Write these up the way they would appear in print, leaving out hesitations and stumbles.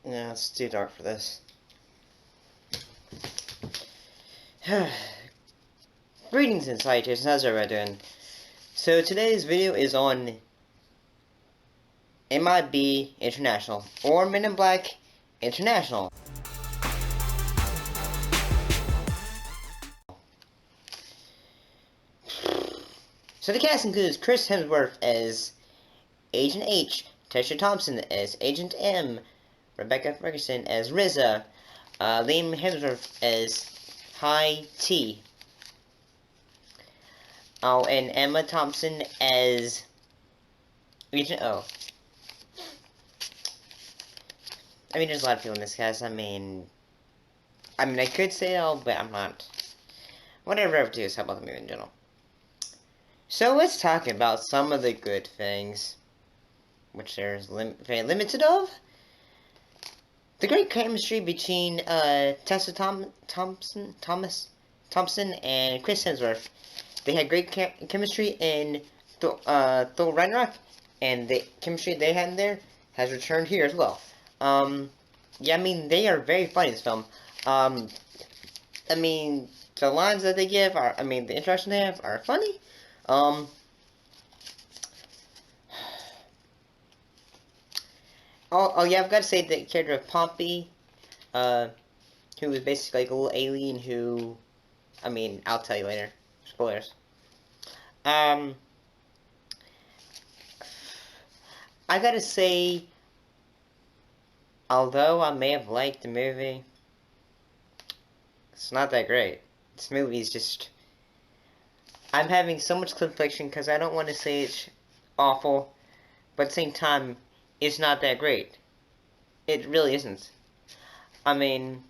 Yeah, it's too dark for this. Greetings, Insiders. How's everybody doing? So today's video is on MIB International, or Men in Black International. So the cast includes Chris Hemsworth as Agent H, Tessa Thompson as Agent M, Rebecca Ferguson as Riza, Liam Hemsworth as High T. Oh, and Emma Thompson as Agent O. I mean, there's a lot of people in this cast. I mean, I could say all, but I'm not. Whatever I have to do is help out the movie in general. So let's talk about some of the good things, which there's very limited of. The great chemistry between Tessa Thompson and Chris Hemsworth. They had great chemistry in Thor Ragnarok, and the chemistry they had in there has returned here as well. Yeah, I mean, they are very funny in this film. I mean, the lines that they give are, the interaction they have are funny. Oh, yeah, I've got to say the character of Pompey, who was basically like a little alien who, I'll tell you later. Spoilers. I gotta say, although I may have liked the movie, it's not that great. This movie is just... I'm having so much confliction because I don't want to say it's awful, but at the same time, it's not that great. It really isn't. I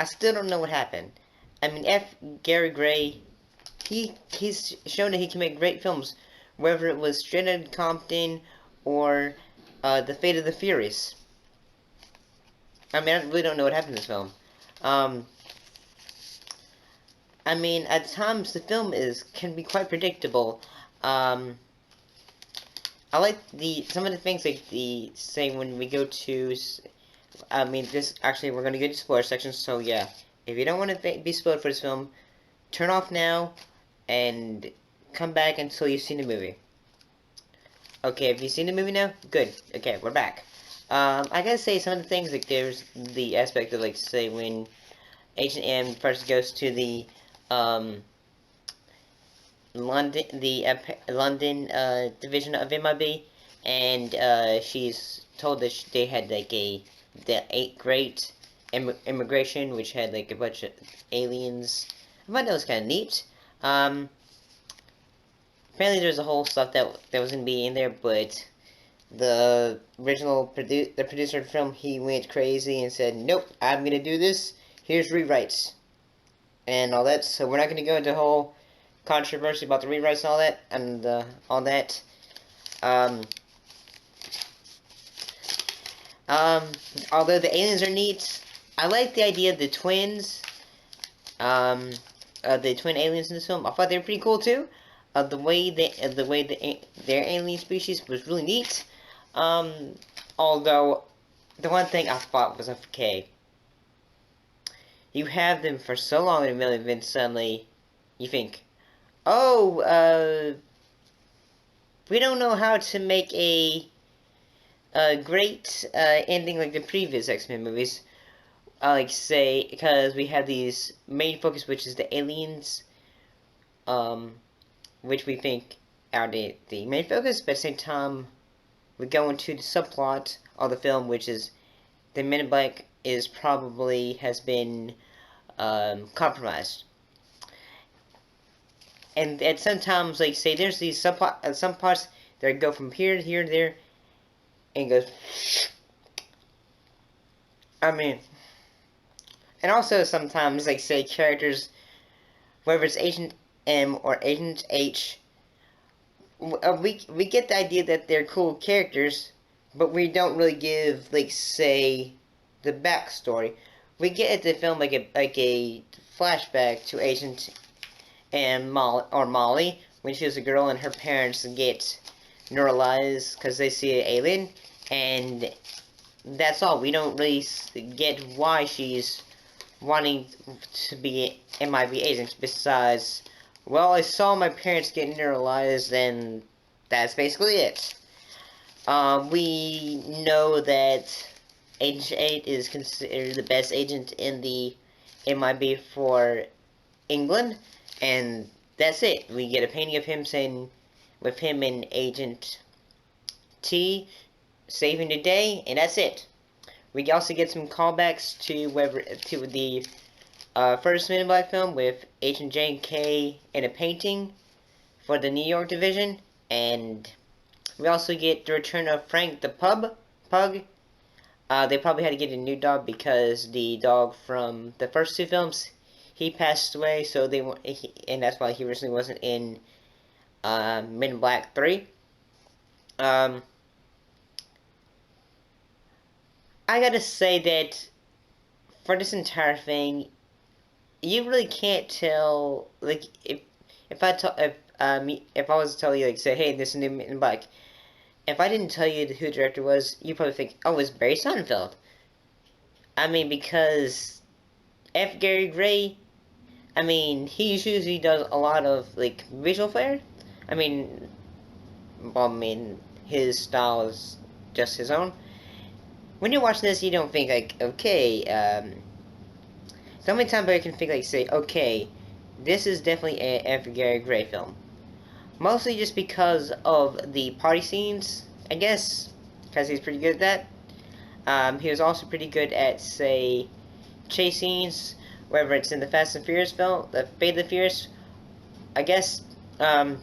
still don't know what happened. Gary Gray, he's shown that he can make great films, whether it was Stranded Compton or The Fate of the Furious. I really don't know what happened in this film. At times the film can be quite predictable. I like some of the things like say when we go to, we're gonna go to spoiler section, so yeah. If you don't want to be spoiled for this film, turn off now and come back until you've seen the movie. Okay, have you seen the movie now? Good. Okay, we're back. I gotta say some of the things, like there's the aspect of, like, say when Agent M first goes to the London division of MIB, and she's told that they had like the great immigration, which had like a bunch of aliens. I thought that was kind of neat. Apparently there's a whole stuff that was gonna be in there, but the producer of the film, he went crazy and said, "Nope, I'm gonna do this. Here's rewrites and all that." So we're not gonna go into a whole controversy about the rewrites and all that, and all that. Although the aliens are neat, I like the idea of the twins, the twin aliens in this film. I thought they were pretty cool too. The way their alien species was really neat. Although the one thing I thought was okay. You have them for so long in the middle of it, suddenly you think, oh, we don't know how to make a great ending like the previous X-Men movies. Say, because we have these main focus, which is the aliens, which we think are the main focus, but at the same time, we go into the subplot of the film, which is the Men in Black has been compromised. And at sometimes, like, say, there's these some parts that go from here to here to there, and goes, and also sometimes, like, say, characters, whether it's Agent M or Agent H, we get the idea that they're cool characters, but we don't really give, like, say, the backstory. We get at the film like a flashback to Agent and Molly when she was a girl and her parents get neuralized because they see an alien, and that's all. We don't really get why she's wanting to be MIB agents, besides, well, I saw my parents get neuralized, and that's basically it. We know that Agent 8 is considered the best agent in the MIB for England, and that's it. We get a painting of him saying, with him and Agent T saving the day, and that's it. We also get some callbacks to the first Men in Black film with Agent J and K in a painting for the New York division, and we also get the return of Frank the Pug. They probably had to get a new dog because the dog from the first two films, he passed away, so and that's why he originally wasn't in Men in Black 3. I gotta say that for this entire thing, you really can't tell. Like, if I was to tell you, like, say, hey, this is new Men in Black, if I didn't tell you who the director was, you'd probably think, oh, it's Barry Sonnenfeld. I mean, because F. Gary Gray, I mean, he usually does a lot of, like, visual flair. I mean, his style is just his own. When you're watching this, you don't think, like, okay, so many times I can think, like, say, okay, this is definitely a F. Gary Gray film. Mostly just because of the party scenes, I guess, because he's pretty good at that. He was also pretty good at, say, chase scenes, whether it's in the Fast and Furious film, the Fate of the Furious. I guess, I'm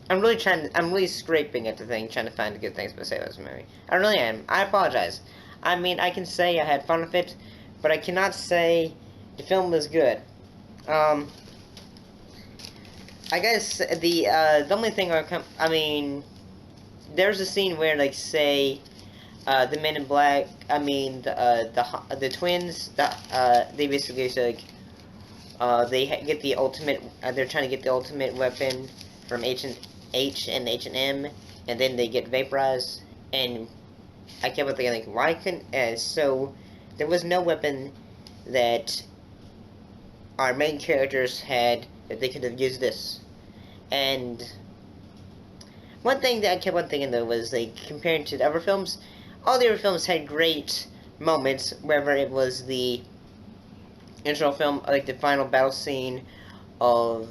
really scraping at the thing, trying to find the good things to say about this movie. I really am. I apologize. I mean, I can say I had fun with it, but I cannot say the film was good. I guess the only thing I mean, there's a scene where, like, say, the Men in Black, I mean, the twins, they basically say, like, they get the ultimate, they're trying to get the ultimate weapon from Agent H and Agent M, and then they get vaporized, and I kept thinking, like, why couldn't, so, there was no weapon that our main characters had that they could have used this. And one thing that I kept on thinking, though, was, like, comparing to the other films, all the other films had great moments, whether it was the intro film, like the final battle scene of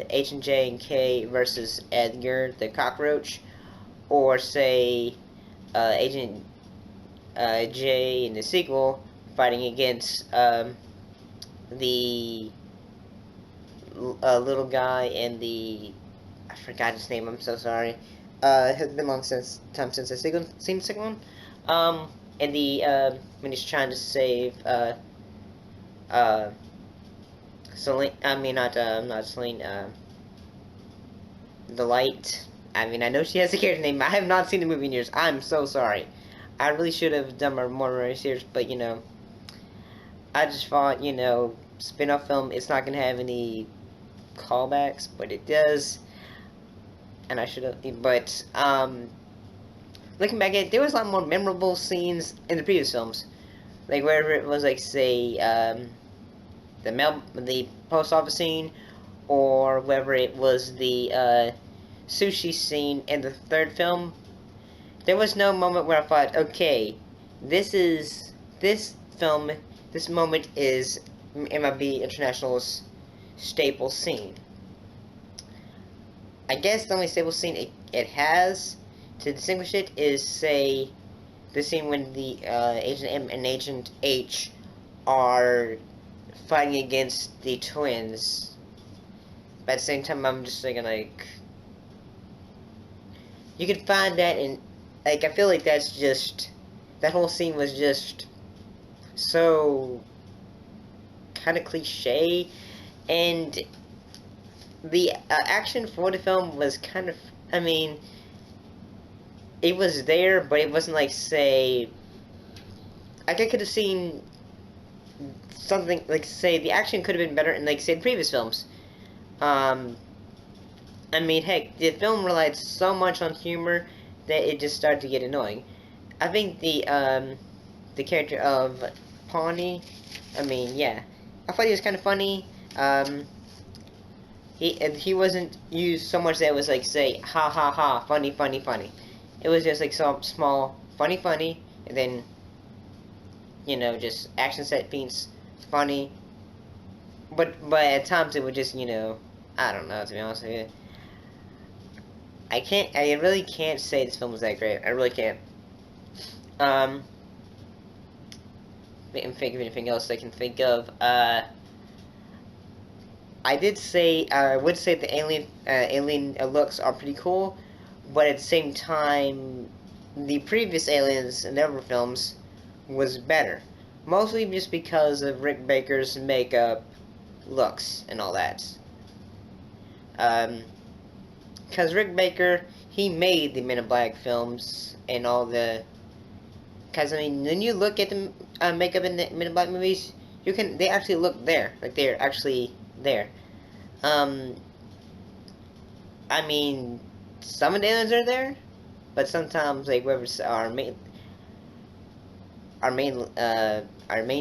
Agent J and K versus Edgar the cockroach, or, say, Agent J in the sequel fighting against the little guy and the, I forgot his name, I'm so sorry. It's been a long time since I've seen the second one. And the, when he's trying to save, Celine, I mean, not Celine, the Light. I mean, I know she has a character name, but I have not seen the movie in years. I'm so sorry. I really should have done more research, but, you know, I just thought, you know, spin-off film, it's not going to have any callbacks, but it does. And I should have, but, looking back at it, there was a lot more memorable scenes in the previous films. Like, wherever it was, like, say, the post office scene, or whether it was the, sushi scene in the third film. There was no moment where I thought, okay, this moment is MIB International's staple scene. I guess the only staple scene it has to distinguish it is, say, the scene when the Agent M and Agent H are fighting against the twins. But at the same time, I'm just thinking, like, you could find that in, like, I feel like that's just, that whole scene was just so kind of cliche, and the action for the film was kind of, I mean, it was there, but it wasn't like, say, like, I could have seen something, like, say, the action could have been better in, like, say, the previous films. I mean, heck, the film relied so much on humor that it just started to get annoying. I think the character of Pawnee, I mean, yeah, I thought he was kind of funny. He wasn't used so much that it was like, say, ha ha ha, funny, funny, funny. It was just like some small, funny, funny, and then, you know, just action set piece, funny. But at times it would just, you know, I don't know, to be honest with you. I really can't say this film was that great. I really can't. Think of anything else I can think of. I would say the alien looks are pretty cool, but at the same time, the previous Aliens in other films was better. Mostly just because of Rick Baker's makeup, looks, and all that. Because Rick Baker, he made the Men in Black films and all the. Because I mean, when you look at the makeup in the Men in Black movies, they actually look there, like they're actually there. Um, I mean, some of the aliens are there, but sometimes like whoever's our main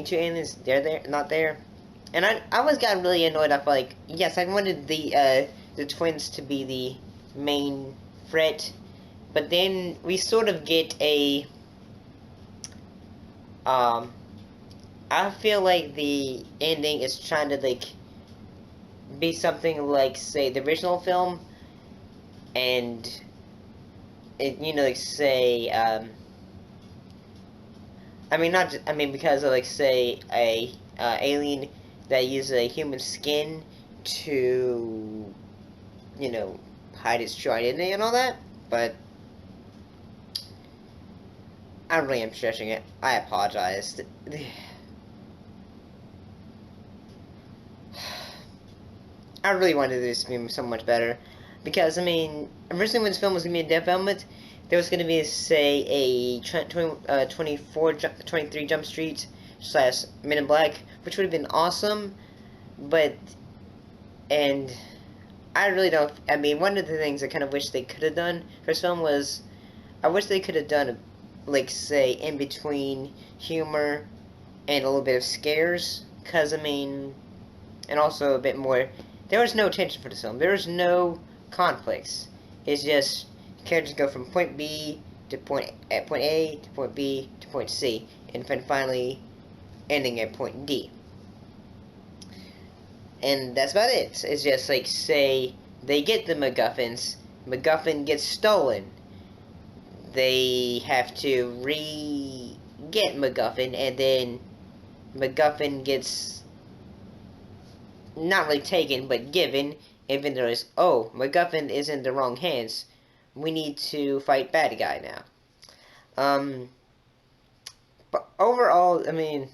two aliens, they're there, not there. And I always got really annoyed. I felt like, yes, I wanted the twins to be the main threat, but then we sort of get a I feel like the ending is trying to like be something like, say, the original film, and it, you know, like, say, I mean, not I mean, because of, like, say, a alien that uses a human skin to, you know, hide its true identity and all that, but I really am stretching it. I apologize. I really wanted this to be so much better. Because, I mean, originally when this film was going to be a death element, there was going to be, say, a 23 Jump Street / Men in Black, which would have been awesome, but, and I really don't, I mean, one of the things I kind of wish they could have done for this film was, I wish they could have done, like, say, in between humor and a little bit of scares, because, I mean, and also a bit more, there was no tension for this film, there was no conflicts. It's just characters go from point B to point A to point B to point C, and then finally ending at point D. And that's about it. It's just like, say they get the MacGuffin gets stolen. They have to get MacGuffin, and then MacGuffin gets not really taken, but given. Even though it's, oh, MacGuffin is in the wrong hands. We need to fight bad guy now. But overall, I mean,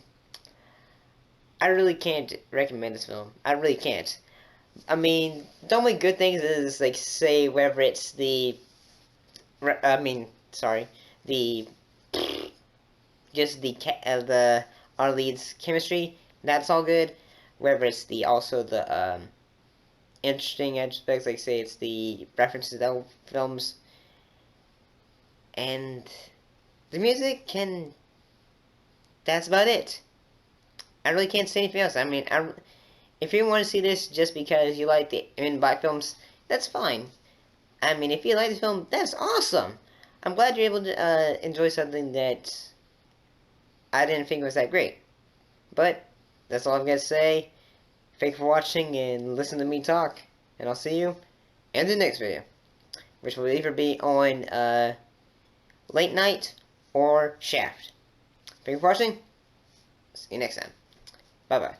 I really can't recommend this film. I really can't. I mean, the only good things is, like, say, whether it's sorry, the, just our lead's chemistry, that's all good. Whether it's also the, interesting aspects, like, say, it's the references to films, and the music, that's about it. I really can't say anything else. I mean, if you want to see this just because you like the Men in Black films, that's fine. I mean, if you like this film, that's awesome. I'm glad you're able to enjoy something that I didn't think was that great. But that's all I'm going to say. Thank you for watching and listen to me talk. And I'll see you in the next video, which will either be on Late Night or Shaft. Thank you for watching. See you next time. Bye-bye.